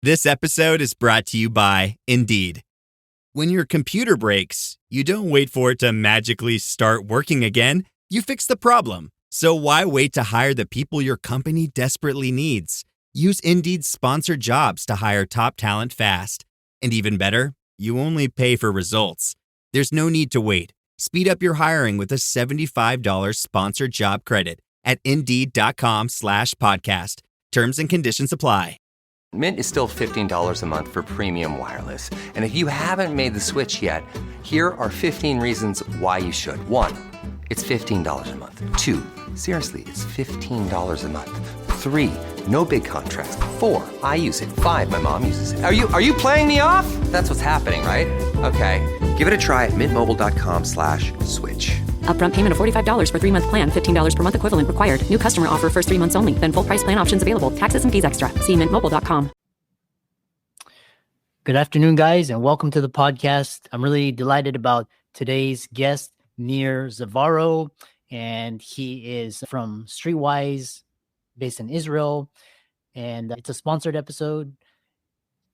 This episode is brought to you by Indeed. When your computer breaks, you don't wait for it to magically start working again. You fix the problem. So why wait to hire the people your company desperately needs? Use Indeed's sponsored jobs to hire top talent fast. And even better, you only pay for results. There's no need to wait. Speed up your hiring with a $75 sponsored job credit at Indeed.com/podcast. Terms and conditions apply. Mint is still $15 a month for premium wireless. And if you haven't made the switch yet, here are 15 reasons why you should. 1, it's $15 a month. 2, seriously, it's $15 a month. 3, no big contracts. 4, I use it. 5, my mom uses it. Are you playing me off? That's what's happening, right? Okay, give it a try at mintmobile.com/switch. Upfront payment of $45 for 3-month plan, $15 per month equivalent required. New customer offer first 3 months only. Then full price plan options available. Taxes and fees extra. See mintmobile.com. Good afternoon, guys, and welcome to the podcast. I'm really delighted about today's guest, Nir Zavaro, and he is from Streetwise, based in Israel, and it's a sponsored episode,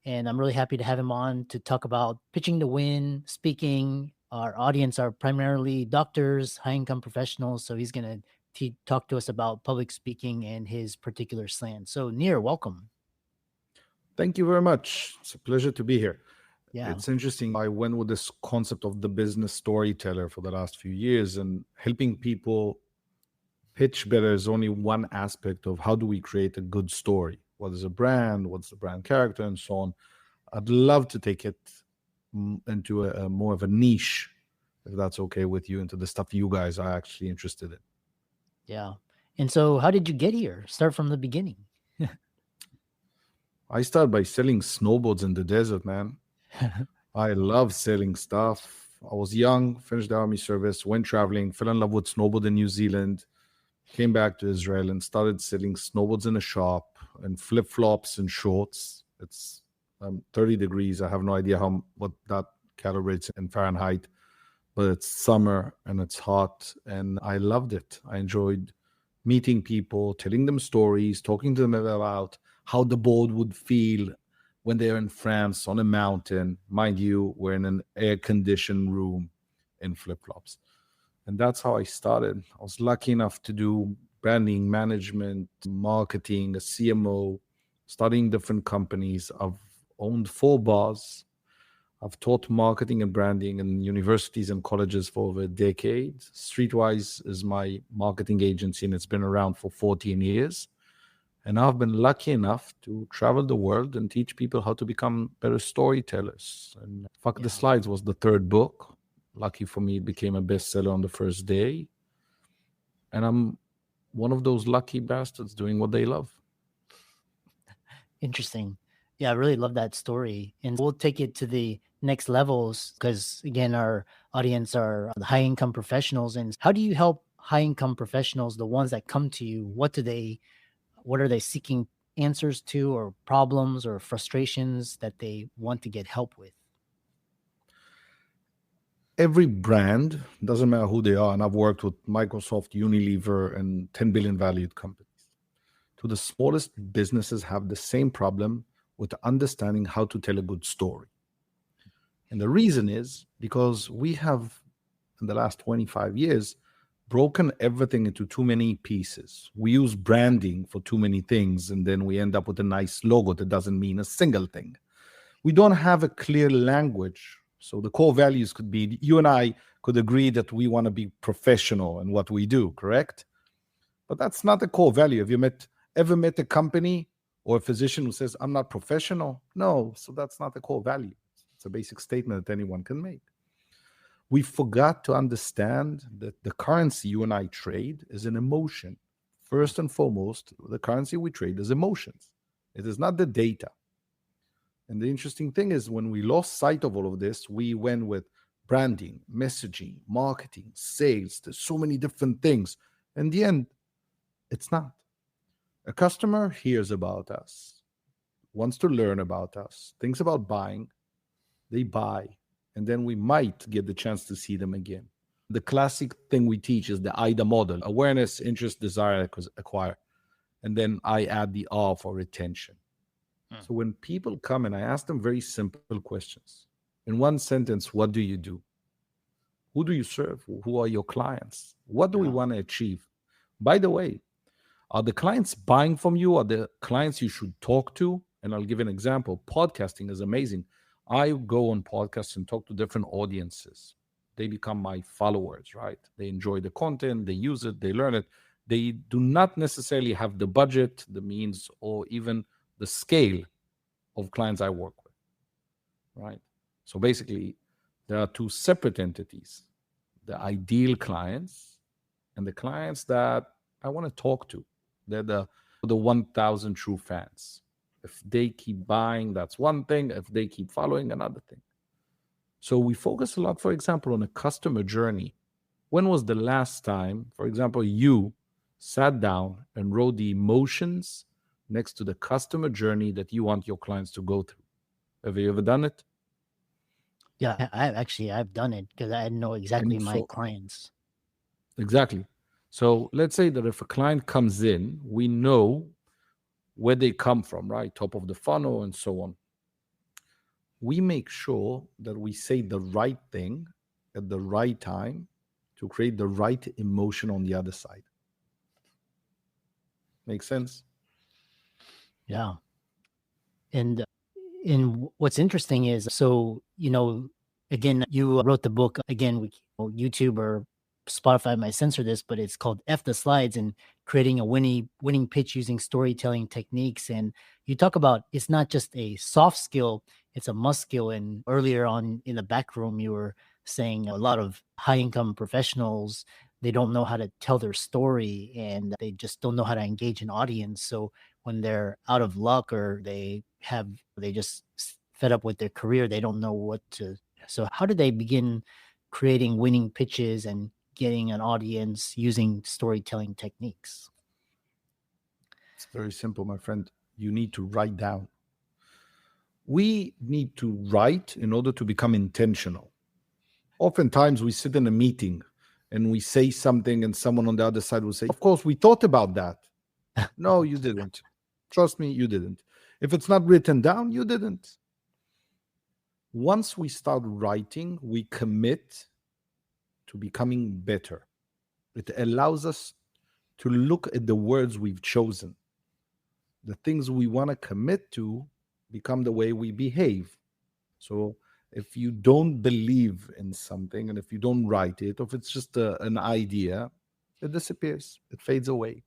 and I'm really happy to have him on to talk about pitching to win, speaking. Our audience are primarily doctors, high-income professionals, so he's going to talk to us about public speaking and his particular slant. So, Nir, welcome. Thank you very much. It's a pleasure to be here. Yeah, It's interesting. I went with this concept of the business storyteller for the last few years, and helping people pitch better is only one aspect of how do we create a good story. What is a brand? What's the brand character, and so on. I'd love to take it into a more of a niche, if that's okay with you, into the stuff you guys are actually interested in. yeah. And so how did you get here? Start from the beginning. I started by selling snowboards in the desert, man. I love selling stuff. I was young, finished the army service, went traveling, fell in love with snowboard in New Zealand, came back to Israel and started selling snowboards in a shop and flip-flops and shorts. It's 30 degrees. I have no idea what that calibrates in Fahrenheit, but it's summer and it's hot, and I loved it. I enjoyed meeting people, telling them stories, talking to them about how the board would feel when they're in France on a mountain. Mind you, we're in an air-conditioned room in flip-flops. And that's how I started. I was lucky enough to do branding, management, marketing, a CMO, studying different companies. I've owned 4 bars. I've taught marketing and branding in universities and colleges for over a decade. Streetwise is my marketing agency, and it's been around for 14 years. And I've been lucky enough to travel the world and teach people how to become better storytellers. And Fuck the Slides was the 3rd book. Lucky for me, it became a bestseller on the first day. And I'm one of those lucky bastards doing what they love. Interesting. Yeah, I really love that story. And we'll take it to the next levels because, again, our audience are high-income professionals. And how do you help high-income professionals, the ones that come to you? What are they seeking answers to, or problems or frustrations that they want to get help with? Every brand, doesn't matter who they are, and I've worked with Microsoft, Unilever, and 10 billion valued companies, to the smallest businesses, have the same problem with understanding how to tell a good story. And the reason is because we have, in the last 25 years, broken everything into too many pieces. We use branding for too many things, and then we end up with a nice logo that doesn't mean a single thing. We don't have a clear language. So the core values could be, you and I could agree that we want to be professional in what we do, correct? But that's not a core value. Have you ever met a company or a physician who says, I'm not professional? No, so that's not a core value. It's a basic statement that anyone can make. We forgot to understand that the currency you and I trade is an emotion. First and foremost, the currency we trade is emotions. It is not the data. And the interesting thing is, when we lost sight of all of this, we went with branding, messaging, marketing, sales. There's so many different things. In the end, it's not. A customer hears about us, wants to learn about us, thinks about buying, they buy, and then we might get the chance to see them again. The classic thing we teach is the AIDA model: awareness, interest, desire, acquire. And then I add the R for retention. So when people come and I ask them very simple questions, in one sentence, what do you do? Who do you serve? Who are your clients? What do we want to achieve? By the way, are the clients buying from you? Are the clients you should talk to? And I'll give an example. Podcasting is amazing. I go on podcasts and talk to different audiences. They become my followers, right? They enjoy the content, they use it, they learn it. They do not necessarily have the budget, the means, or even the scale of clients I work with, right? So basically, there are two separate entities, the ideal clients and the clients that I want to talk to. They're the 1,000 true fans. If they keep buying, that's one thing. If they keep following, another thing. So we focus a lot, for example, on a customer journey. When was the last time, for example, you sat down and wrote the emotions next to the customer journey that you want your clients to go through? Have you ever done it? Yeah, I've done it because I know exactly my clients. Exactly. So let's say that if a client comes in, we know where they come from, right? Top of the funnel and so on. We make sure that we say the right thing at the right time to create the right emotion on the other side. Make sense? Yeah. And what's interesting is, so, again, you wrote the book, again, YouTube or Spotify might censor this, but it's called F the Slides and creating a winning pitch using storytelling techniques. And you talk about it's not just a soft skill, it's a must skill. And earlier on in the back room, you were saying a lot of high income professionals, they don't know how to tell their story and they just don't know how to engage an audience. So when they're out of luck or they just fed up with their career, they don't know what to. So how do they begin creating winning pitches and getting an audience using storytelling techniques? It's very simple, my friend. You need to write down. We need to write in order to become intentional. Oftentimes we sit in a meeting and we say something and someone on the other side will say, of course, we thought about that. No, you didn't. Trust me, you didn't. If it's not written down, you didn't. Once we start writing, we commit to becoming better. It allows us to look at the words we've chosen. The things we want to commit to become the way we behave. So if you don't believe in something and if you don't write it, or if it's just an idea, it disappears, it fades away.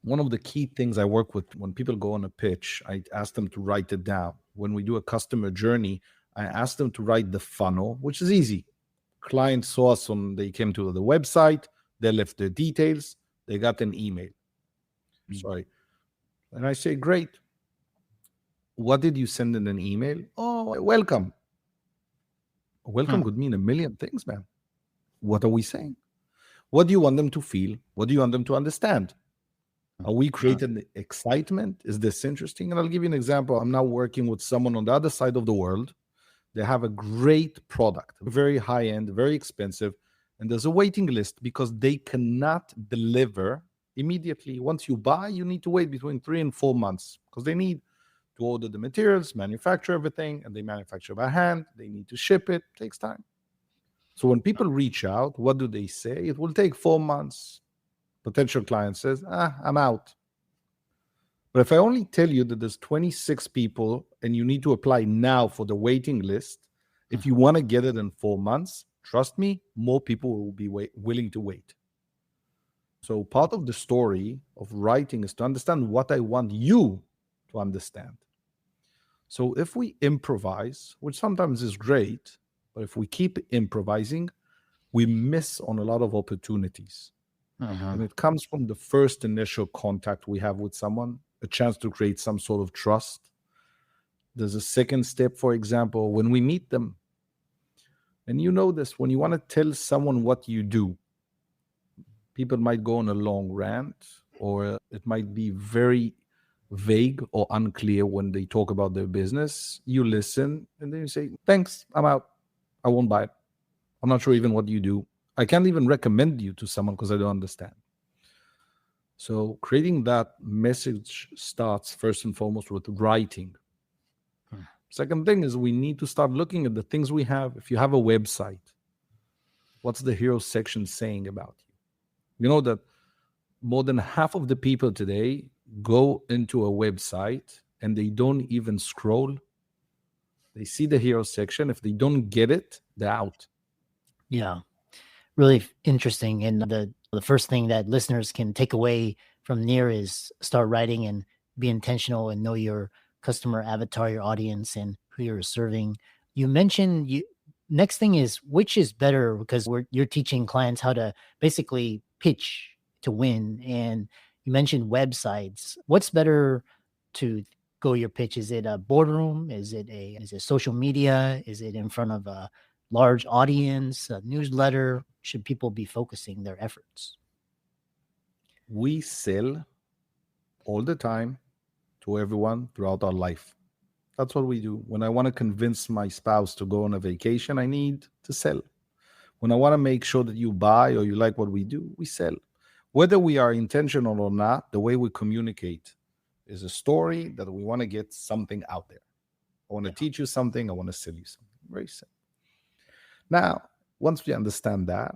One of the key things I work with when people go on a pitch, I ask them to write it down. When we do a customer journey, I ask them to write the funnel, which is easy. Client saw us they came to the website, they left their details, they got an email. Sorry. And I say, great. What did you send in an email? Oh, welcome. Welcome could mean a million things, man. What are we saying? What do you want them to feel? What do you want them to understand? Are we creating excitement? Is this interesting? And I'll give you an example. I'm now working with someone on the other side of the world. They have a great product, very high end, very expensive. And there's a waiting list because they cannot deliver immediately. Once you buy, you need to wait between 3 and 4 months because they need to order the materials, manufacture everything, and they manufacture by hand. They need to ship it. It takes time. So when people reach out, what do they say? It will take 4 months. Potential client says, I'm out. But if I only tell you that there's 26 people and you need to apply now for the waiting list, if you want to get it in 4 months, trust me, more people will be willing to wait. So part of the story of writing is to understand what I want you to understand. So if we improvise, which sometimes is great, but if we keep improvising, we miss on a lot of opportunities. And it comes from the first initial contact we have with someone, a chance to create some sort of trust. There's a second step, for example, when we meet them. And you know this, when you want to tell someone what you do, people might go on a long rant, or it might be very vague or unclear when they talk about their business. You listen, and then you say, thanks, I'm out. I won't buy it. I'm not sure even what you do. I can't even recommend you to someone because I don't understand. So creating that message starts first and foremost with writing. Second thing is we need to start looking at the things we have. If you have a website, what's the hero section saying about you? You know that more than half of the people today go into a website and they don't even scroll. They see the hero section. If they don't get it, they're out. Yeah, really interesting. And the first thing that listeners can take away from Nir is start writing and be intentional and know your customer avatar, your audience, and who you're serving. You mentioned next thing is which is better, because you're teaching clients how to basically pitch to win. And you mentioned websites. What's better to go your pitch? Is it a boardroom? Is it social media? Is it in front of a large audience, a newsletter? Should people be focusing their efforts? We sell all the time to everyone throughout our life. That's what we do. When I want to convince my spouse to go on a vacation, I need to sell. When I want to make sure that you buy or you like what we do, we sell. Whether we are intentional or not, the way we communicate is a story that we want to get something out there. I want to teach you something. I want to sell you something. Very simple. Now, once we understand that,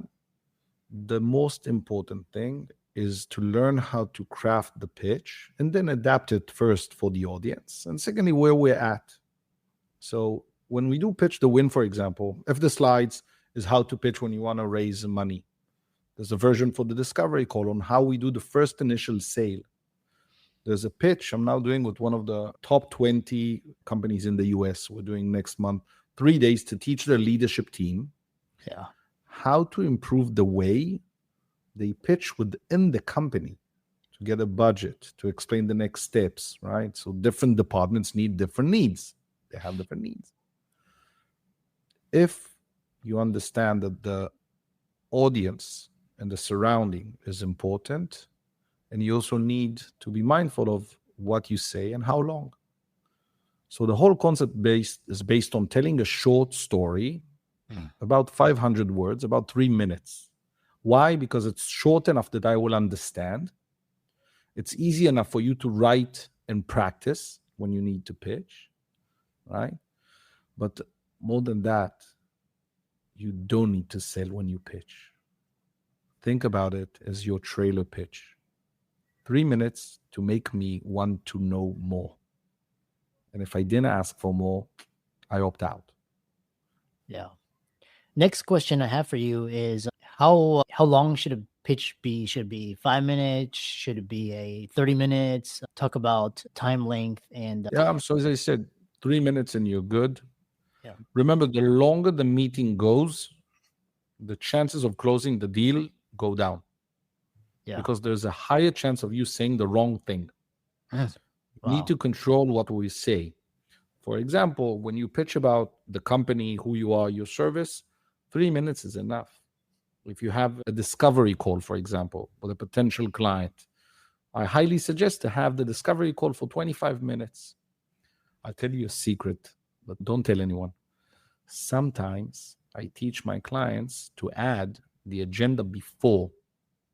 the most important thing is to learn how to craft the pitch and then adapt it first for the audience. And secondly, where we're at. So when we do pitch the win, for example, if the slides is how to pitch when you want to raise money, there's a version for the discovery call on how we do the first initial sale. There's a pitch I'm now doing with one of the top 20 companies in the US. We're doing next month 3 days to teach their leadership team how to improve the way they pitch within the company to get a budget, to explain the next steps, right? So different departments need different needs. They have different needs. If you understand that the audience and the surrounding is important, and you also need to be mindful of what you say and how long. So the whole concept is based on telling a short story, about 500 words, about 3 minutes. Why? Because it's short enough that I will understand. It's easy enough for you to write and practice when you need to pitch, right? But more than that, you don't need to sell when you pitch. Think about it as your trailer pitch. 3 minutes to make me want to know more. And if I didn't ask for more, I opt out. Yeah. Next question I have for you is how long should a pitch be? Should it be 5 minutes? Should it be a 30 minutes? Talk about time length and So as I said, 3 minutes and you're good. Yeah. Remember, the longer the meeting goes, the chances of closing the deal go down. Yeah. Because there's a higher chance of you saying the wrong thing. Wow. We need to control what we say. For example, when you pitch about the company, who you are, your service, 3 minutes is enough. If you have a discovery call, for example, with a potential client, I highly suggest to have the discovery call for 25 minutes. I'll tell you a secret, but don't tell anyone. Sometimes I teach my clients to add the agenda before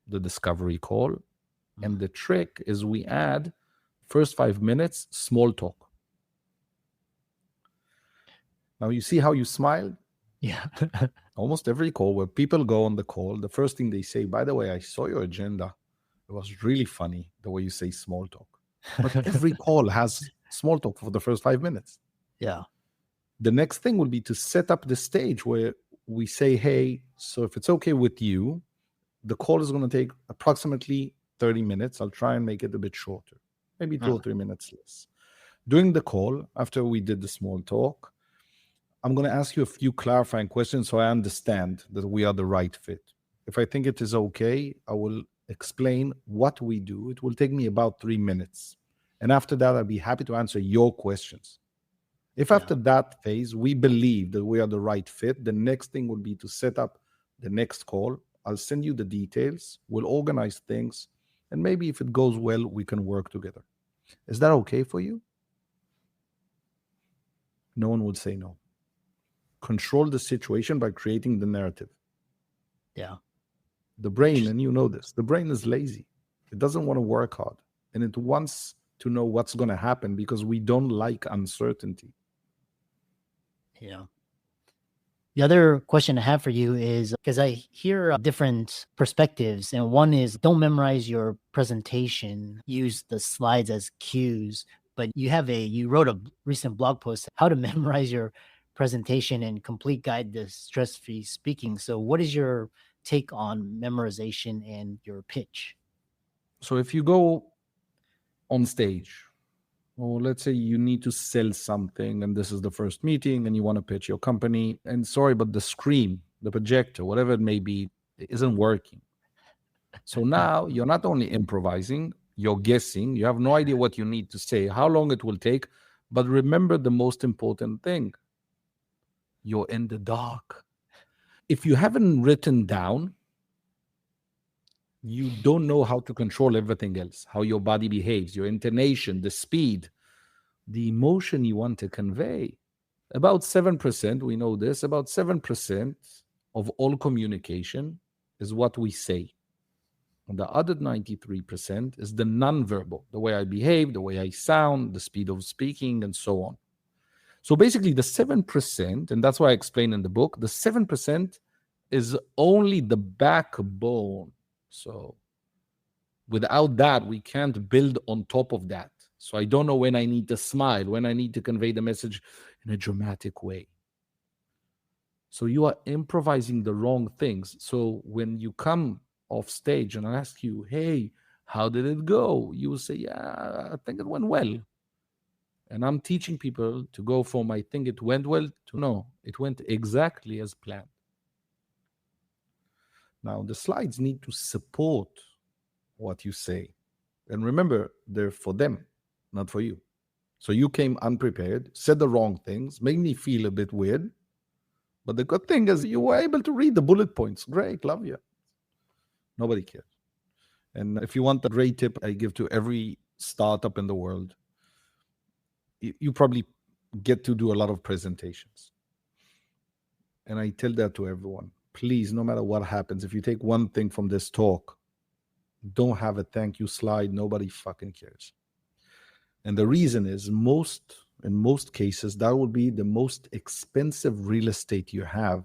the discovery call. And the trick is we add first 5 minutes, small talk. Now you see how you smiled? Yeah. Almost every call where people go on the call, the first thing they say, by the way, I saw your agenda. It was really funny the way you say small talk. But every call has small talk for the first 5 minutes. Yeah. The next thing will be to set up the stage where we say, hey, so if it's okay with you, the call is going to take approximately 30 minutes. I'll try and make it a bit shorter, maybe 2 or 3 minutes less. During the call, after we did the small talk, I'm going to ask you a few clarifying questions so I understand that we are the right fit. If I think it is okay, I will explain what we do. It will take me about 3 minutes. And after that, I'll be happy to answer your questions. If after that phase, we believe that we are the right fit, the next thing would be to set up the next call. I'll send you the details. We'll organize things. And maybe if it goes well, we can work together. Is that okay for you? No one would say no. Control the situation by creating the narrative. Yeah. The brain, and you know this, the brain is lazy. It doesn't want to work hard. And it wants to know what's going to happen because we don't like uncertainty. Yeah. The other question I have for you is because I hear different perspectives, and one is don't memorize your presentation, use the slides as cues. But you wrote a recent blog post how to memorize your presentation and complete guide to stress-free speaking. So, what is your take on memorization and your pitch? So if you go on stage, or let's say you need to sell something and this is the first meeting and you want to pitch your company, and sorry, but the screen, the projector, whatever it may be, it isn't working. So now you're not only improvising, you're guessing, you have no idea what you need to say, how long it will take. But remember the most important thing, you're in the dark. If you haven't written down, you don't know how to control everything else, how your body behaves, your intonation, the speed, the emotion you want to convey. About 7%, we know this, about 7% of all communication is what we say. And the other 93% is the nonverbal, the way I behave, the way I sound, the speed of speaking, and so on. So basically, the 7%, and that's why I explain in the book, the 7% is only the backbone. So without that, we can't build on top of that. So I don't know when I need to smile, when I need to convey the message in a dramatic way. So you are improvising the wrong things. So when you come off stage and I ask you, hey, how did it go? You will say, yeah, I think it went well. And I'm teaching people to go from I think it went well to no, it went exactly as planned. Now, the slides need to support what you say. And remember, they're for them, not for you. So you came unprepared, said the wrong things, made me feel a bit weird. But the good thing is you were able to read the bullet points. Great, love you. Nobody cares. And if you want the great tip I give to every startup in the world, you probably get to do a lot of presentations. And I tell that to everyone. Please, no matter what happens, if you take one thing from this talk, don't have a thank you slide. Nobody fucking cares. And the reason is in most cases, that will be the most expensive real estate you have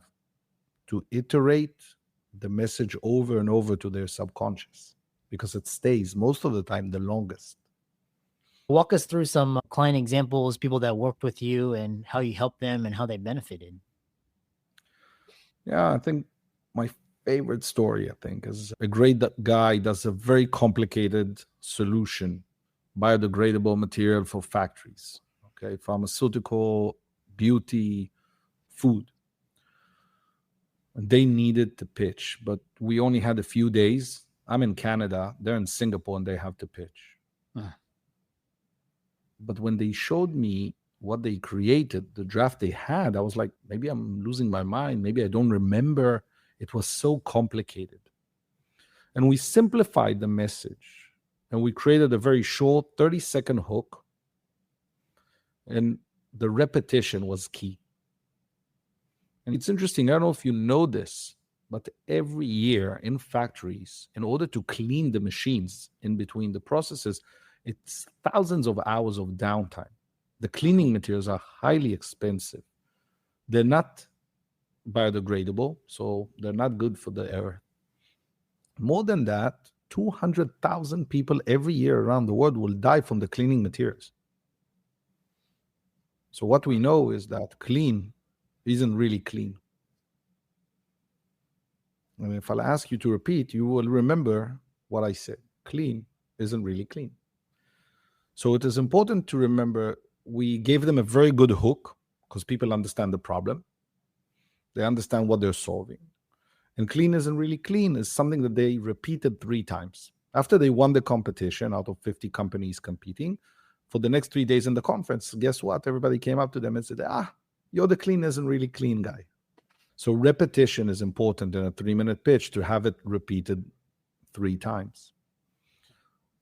to iterate the message over and over to their subconscious, because it stays most of the time the longest. Walk us through some client examples, people that worked with you and how you helped them and how they benefited. Yeah, I think my favorite story, is a great guy does a very complicated solution, biodegradable material for factories, okay, pharmaceutical, beauty, food. And they needed to pitch, but we only had a few days. I'm in Canada, they're in Singapore, and they have to pitch. But when they showed me what they created, the draft they had, I was like, maybe I'm losing my mind. Maybe I don't remember. It was so complicated. And we simplified the message and we created a very short 30-second hook. And the repetition was key. And it's interesting. I don't know if you know this, but every year in factories, in order to clean the machines in between the processes, it's thousands of hours of downtime. The cleaning materials are highly expensive. They're not biodegradable, so they're not good for the earth. More than that, 200,000 people every year around the world will die from the cleaning materials. So what we know is that clean isn't really clean. And if I'll ask you to repeat, you will remember what I said. Clean isn't really clean. So it is important to remember we gave them a very good hook because people understand the problem. They understand what they're solving. And clean isn't really clean is something that they repeated 3 times. After they won the competition out of 50 companies competing, for the next 3 days in the conference, guess what? Everybody came up to them and said, you're the clean isn't really clean guy. So repetition is important in a 3-minute pitch to have it repeated 3 times.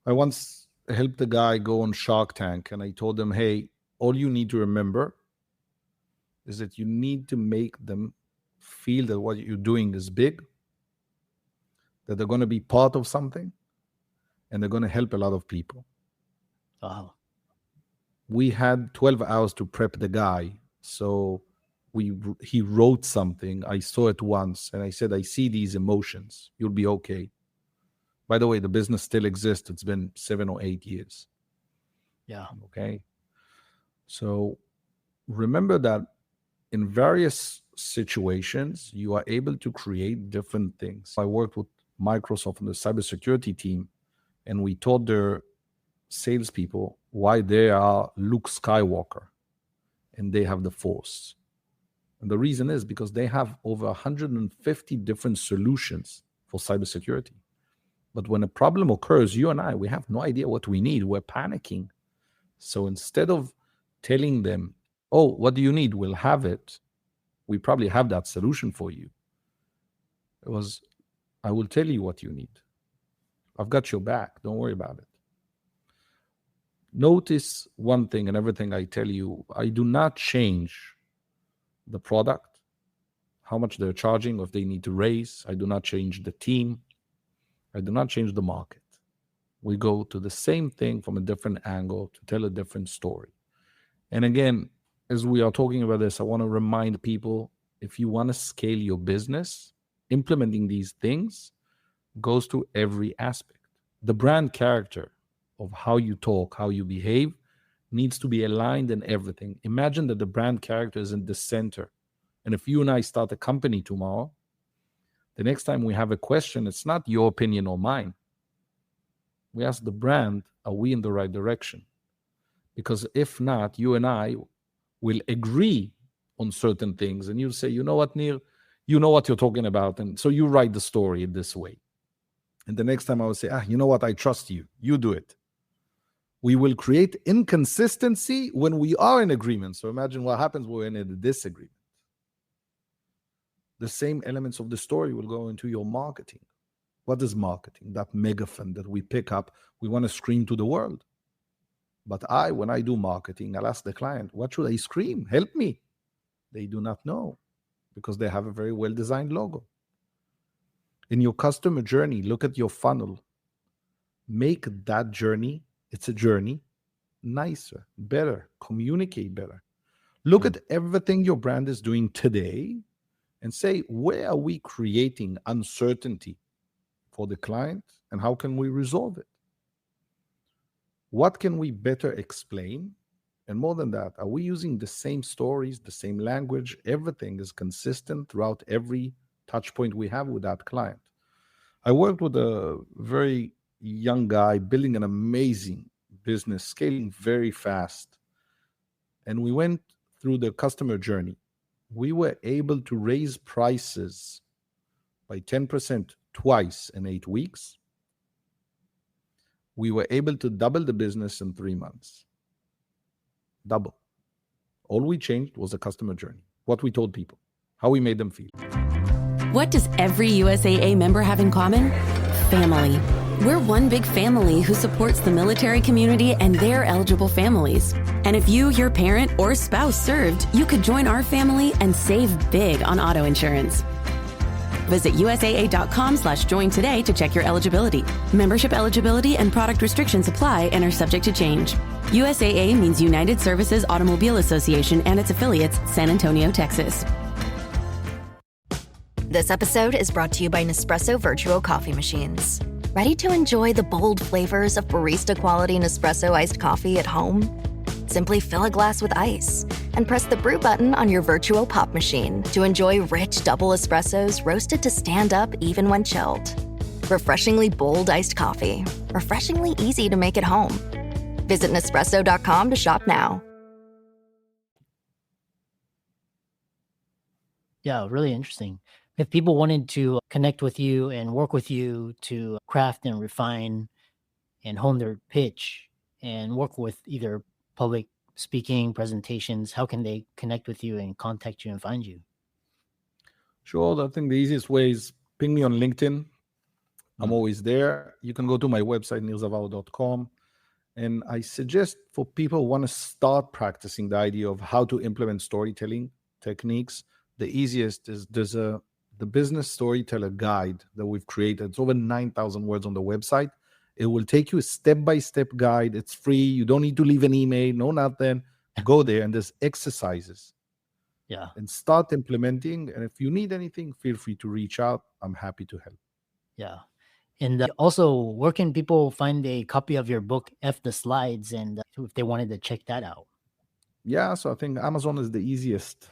I once helped a guy go on Shark Tank and I told him, hey, all you need to remember is that you need to make them feel that what you're doing is big, that they're going to be part of something, and they're going to help a lot of people. Wow. We had 12 hours to prep the guy. So he wrote something. I saw it once, and I said, I see these emotions. You'll be okay. By the way, the business still exists. It's been 7 or 8 years. Yeah. Okay. So remember that in various situations, you are able to create different things. I worked with Microsoft on the cybersecurity team, and we taught their salespeople why they are Luke Skywalker and they have the Force. And the reason is because they have over 150 different solutions for cybersecurity. But when a problem occurs, you and I, we have no idea what we need. We're panicking. So instead of telling them, oh, what do you need? We'll have it. We probably have that solution for you. It was, I will tell you what you need. I've got your back. Don't worry about it. Notice one thing in everything I tell you. I do not change the product, how much they're charging, or if they need to raise. I do not change the team. I do not change the market. We go to the same thing from a different angle to tell a different story. And again, as we are talking about this, I want to remind people, if you want to scale your business, implementing these things goes to every aspect. The brand character of how you talk, how you behave, needs to be aligned in everything. Imagine that the brand character is in the center. And if you and I start a company tomorrow, the next time we have a question, it's not your opinion or mine. We ask the brand, are we in the right direction? Because if not, you and I will agree on certain things. And you'll say, you know what, Nir, you know what you're talking about. And so you write the story this way. And the next time I will say, you know what, I trust you. You do it. We will create inconsistency when we are in agreement. So imagine what happens when we're in a disagreement. The same elements of the story will go into your marketing. What is marketing? That megaphone that we pick up, we want to scream to the world. But when I do marketing, I'll ask the client, what should I scream? Help me. They do not know because they have a very well-designed logo. In your customer journey, look at your funnel. Make that journey, it's a journey, nicer, better, communicate better. Look at everything your brand is doing today and say, where are we creating uncertainty for the client and how can we resolve it? What can we better explain? And more than that, are we using the same stories, the same language? Everything is consistent throughout every touch point we have with that client. I worked with a very young guy building an amazing business, scaling very fast. And we went through the customer journey. We were able to raise prices by 10% twice in 8 weeks. We were able to double the business in 3 months. Double. All we changed was the customer journey, what we told people, how we made them feel. What does every USAA member have in common? Family. We're one big family who supports the military community and their eligible families. And if you, your parent, or spouse served, you could join our family and save big on auto insurance. Visit USAA.com/join today to check your eligibility. Membership eligibility and product restrictions apply and are subject to change. USAA means United Services Automobile Association and its affiliates, San Antonio, Texas. This episode is brought to you by Nespresso Virtuo Coffee Machines. Ready to enjoy the bold flavors of barista-quality Nespresso iced coffee at home? Simply fill a glass with ice and press the brew button on your Virtuo Pop machine to enjoy rich double espressos roasted to stand up even when chilled. Refreshingly bold iced coffee. Refreshingly easy to make at home. Visit Nespresso.com to shop now. Yeah, really interesting. If people wanted to connect with you and work with you to craft and refine and hone their pitch and work with either public speaking, presentations, how can they connect with you and contact you and find you? Sure. I think the easiest way is ping me on LinkedIn. I'm always there. You can go to my website, nirzavaro.com. And I suggest for people who want to start practicing the idea of how to implement storytelling techniques, the easiest is there's the Business Storyteller Guide that we've created. It's over 9,000 words on the website. It will take you a step-by-step guide. It's free. You don't need to leave an email, no nothing. Go there, and there's exercises Yeah. and start implementing. And if you need anything, feel free to reach out. I'm happy to help. Yeah. And also, where can people find a copy of your book, F the Slides, and if they wanted to check that out? Yeah, so I think Amazon is the easiest.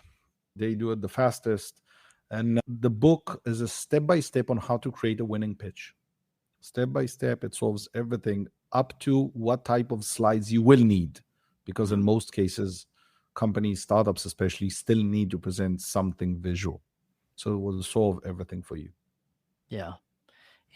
They do it the fastest. And the book is a step by step on how to create a winning pitch. Step by step, it solves everything up to what type of slides you will need. Because in most cases, companies, startups especially, still need to present something visual. So it will solve everything for you. Yeah.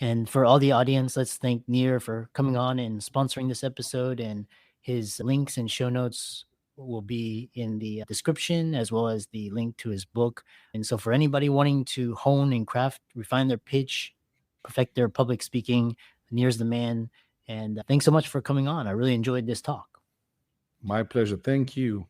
And for all the audience, let's thank Nir for coming on and sponsoring this episode. And his links and show notes will be in the description, as well as the link to his book. And so for anybody wanting to hone and craft, refine their pitch, perfect their public speaking, Nir's the man. And thanks so much for coming on. I really enjoyed this talk. My pleasure. Thank you.